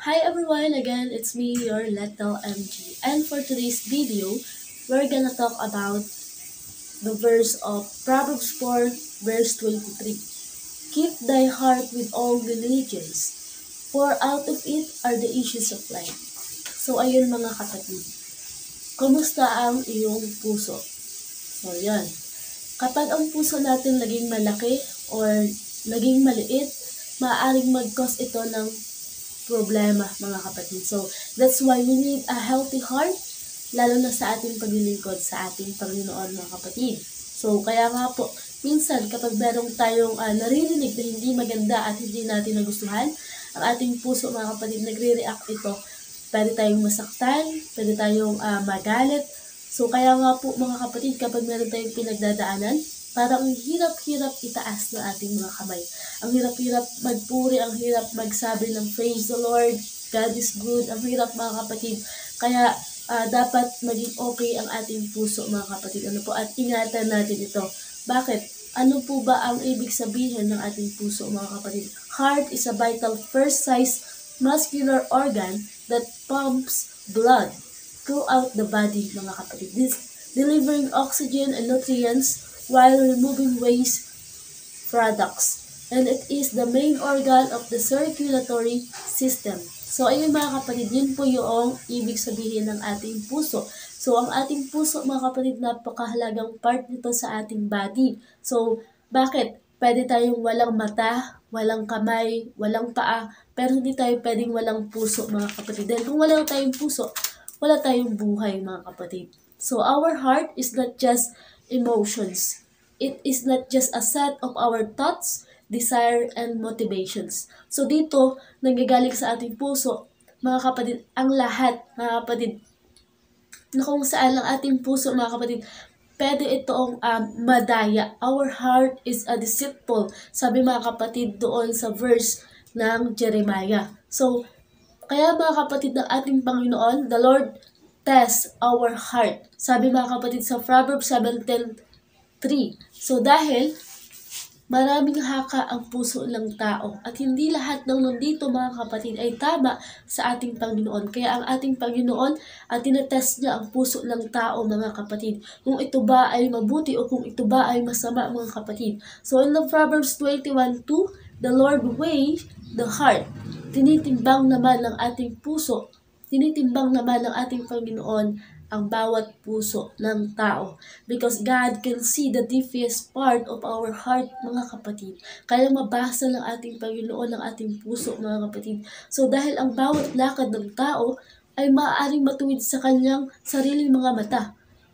Hi everyone, again it's me, your Little MG. And for today's video, we're gonna talk about the verse of Proverbs 4 verse 23. Keep thy heart with all diligence, for out of it are the issues of life. So ayun mga kapatid, kumusta ang iyong puso? So yan, kapag ang puso natin naging malaki or naging maliit, maaaring mag-cause ito ng problema, mga kapatid. So, that's why we need a healthy heart, lalo na sa ating paglilingkod sa ating Panginoon, mga kapatid. So, kaya nga po, minsan kapag merong tayong naririnig na hindi maganda at hindi natin nagustuhan, ang ating puso, mga kapatid, nagre-react ito. Pwede tayong masaktan, pwede tayong magalit. So, kaya nga po, mga kapatid, kapag meron tayong pinagdadaanan, parang ang hirap-hirap itaas ng ating mga kamay. Ang hirap-hirap magpuri, ang hirap magsabi ng praise the Lord, God is good, ang hirap mga kapatid. Kaya dapat maging okay ang ating puso mga kapatid. Ano po? At ingatan natin ito. Bakit? Ano po ba ang ibig sabihin ng ating puso mga kapatid? Heart is a vital first-size muscular organ that pumps blood throughout the body mga kapatid. This delivering oxygen and nutrients while removing waste products. And it is the main organ of the circulatory system. So, ayun mga kapatid, yun po yung ibig sabihin ng ating puso. So, ang ating puso mga kapatid, napakahalagang part nito sa ating body. So, bakit? Pwede tayong walang mata, walang kamay, walang paa, pero hindi tayo pwedeng walang puso mga kapatid. Dahil kung wala tayong puso, wala tayong buhay mga kapatid. So, our heart is not just emotions. It is not just a set of our thoughts, desire, and motivations. So dito, nanggagaling sa ating puso, mga kapatid, ang lahat, mga kapatid, na kung saan ang ating puso, mga kapatid, pwede itong madaya. Our heart is a deceitful, sabi mga kapatid doon sa verse ng Jeremiah. So, kaya mga kapatid ng ating Panginoon, the Lord tests our heart. Sabi mga kapatid sa Proverbs 7:10, 3. So dahil maraming haka ang puso ng tao at hindi lahat ng nandito mga kapatid ay tama sa ating Panginoon. Kaya ang ating Panginoon at tinetest niya ang puso ng tao mga kapatid. Kung ito ba ay mabuti o kung ito ba ay masama mga kapatid. So in the Proverbs 21:2, the Lord weighs the heart. Tinitimbang naman ng ating puso, tinitimbang naman ng ating Panginoon ang bawat puso ng tao. Because God can see the deepest part of our heart, mga kapatid. Kaya mabasa ng ating Panginoon ang ating puso, mga kapatid. So dahil ang bawat lakad ng tao ay maaaring matuwid sa kanyang sariling mga mata.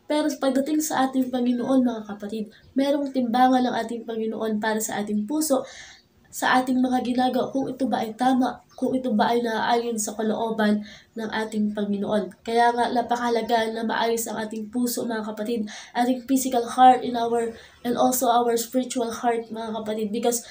Pero pagdating sa ating Panginoon, mga kapatid, merong timbangan ng ating Panginoon para sa ating puso, sa ating mga ginagawa, kung ito ba ay tama, kung ito ba ay naaayon sa kalooban ng ating Panginoon. Kaya nga napakahalaga na maayos ang ating puso mga kapatid, ating physical heart and also our spiritual heart mga kapatid, because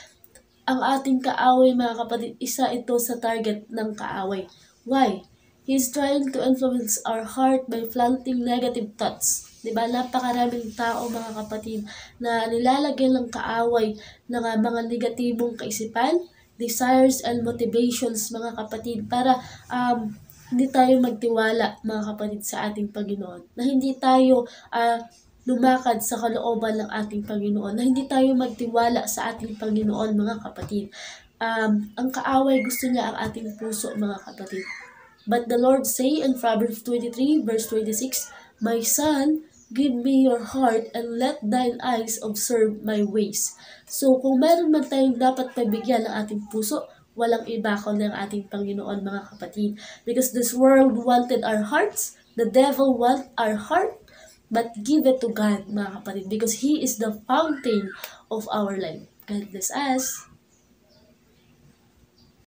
ang ating kaaway mga kapatid, isa ito sa target ng kaaway. Why? He's trying to influence our heart by planting negative thoughts. Diba? Napakaraming tao mga kapatid na nilalagyan ng kaaway ng mga negatibong kaisipan, desires, and motivations mga kapatid para hindi tayo magtiwala mga kapatid sa ating Panginoon. Na hindi tayo lumakad sa kalooban ng ating Panginoon. Na hindi tayo magtiwala sa ating Panginoon mga kapatid. Ang kaaway gusto niya ang ating puso mga kapatid. But the Lord say in Proverbs 23 verse 26, "My son, give me your heart and let thine eyes observe my ways." So kung meron man tayong dapat pabigyan ng ating puso, walang iba kundi ang ating Panginoon mga kapatid. Because this world wanted our hearts, the devil want our heart, but give it to God mga kapatid. Because He is the fountain of our life. God bless us.